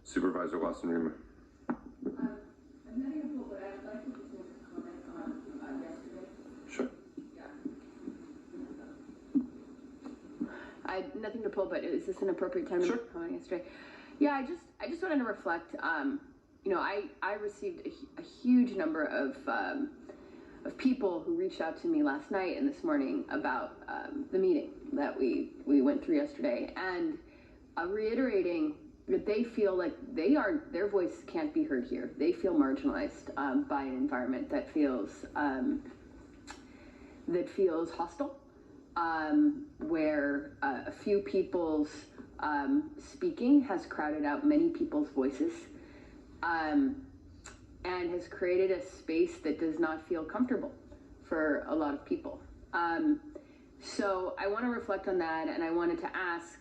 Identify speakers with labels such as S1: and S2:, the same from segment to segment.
S1: Supervisor Lawson-Remer.
S2: I'm not going to pull, but I'd like to just make a comment on yesterday.
S1: Sure.
S3: I had nothing to pull, but is this an appropriate time to make a comment yesterday? Yeah, I just wanted to reflect. You know, I received a huge number of people who reached out to me last night and this morning about the meeting that we went through yesterday, and reiterating that they feel like their voice can't be heard here. They feel marginalized by an environment that feels hostile, where a few people's speaking has crowded out many people's voices, and has created a space that does not feel comfortable for a lot of people. So I want to reflect on that, and I wanted to ask,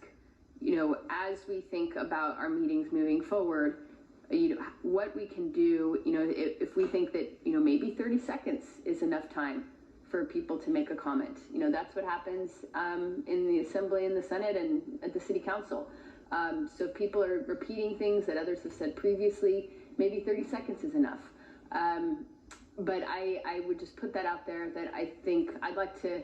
S3: you know, as we think about our meetings moving forward, you know, what we can do, you know, if we think that, you know, maybe 30 seconds is enough time for people to make a comment. You know, that's what happens in the Assembly and the Senate and at the City Council. So if people are repeating things that others have said previously, maybe 30 seconds is enough. But I would just put that out there, that I think I'd like to,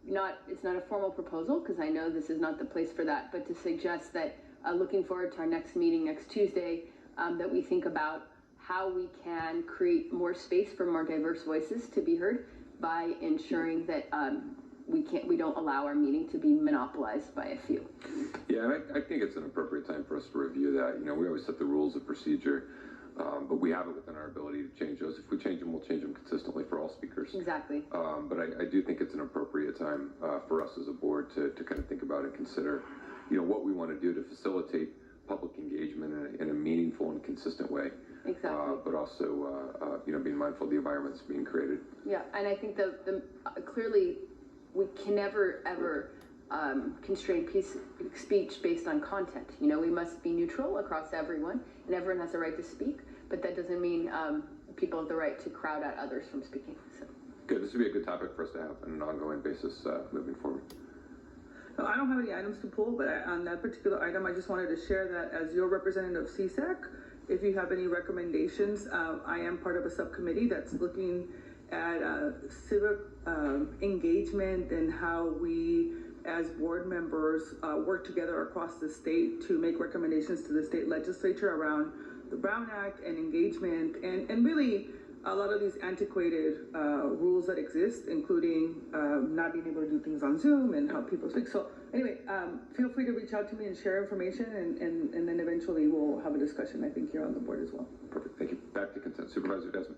S3: it's not a formal proposal, because I know this is not the place for that, but to suggest that looking forward to our next meeting next Tuesday, that we think about how we can create more space for more diverse voices to be heard by ensuring that we don't allow our meeting to be monopolized by a few.
S1: Yeah, and I think it's an appropriate time for us to review that. You know, we always set the rules of procedure, but we have it within our ability to change those. If we change them, we'll change them consistently for all speakers.
S3: Exactly.
S1: But I do think it's an appropriate time for us as a board to kind of think about and consider, you know, what we want to do to facilitate public engagement in a meaningful and consistent way.
S3: Exactly.
S1: But also, you know, being mindful of the environment that's being created.
S3: Yeah, and I think clearly we can never ever constrain speech based on content. You know, we must be neutral across everyone, and everyone has the right to speak, but that doesn't mean people have the right to crowd out others from speaking. So.
S1: Good. This would be a good topic for us to have on an ongoing basis moving forward.
S4: No, I don't have any items to pull, but on that particular item, I just wanted to share that as your representative of CSAC, if you have any recommendations, I am part of a subcommittee that's looking at civic engagement and how we as board members work together across the state to make recommendations to the state legislature around the Brown Act and engagement, and really a lot of these antiquated rules that exist, including not being able to do things on Zoom and how people speak. So anyway, feel free to reach out to me and share information, and then eventually we'll have a discussion, I think, here on the board as well.
S1: Perfect. Thank you. Back to consent. Supervisor Desmond.